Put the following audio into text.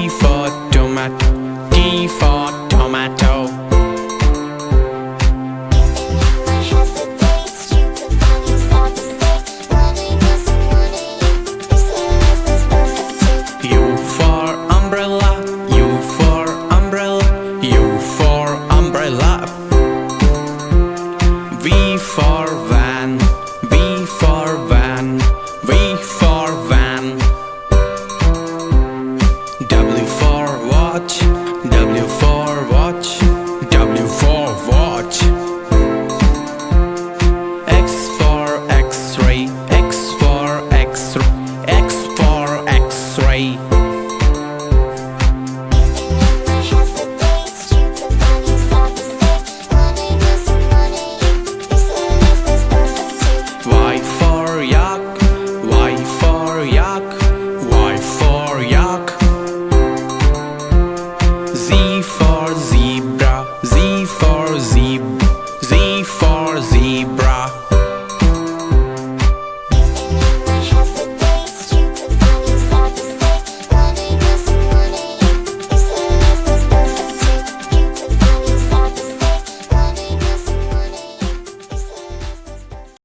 for tomato, T for tomato. U for umbrella, U for umbrella, U for umbrella. V for van, V for van, V for van. W for watch, W for watch, W for watch. X for X-ray, X for X-ray, X for X-ray. Y for yak, Y for yak, Y for yak. Z for zebra, Z for zebra,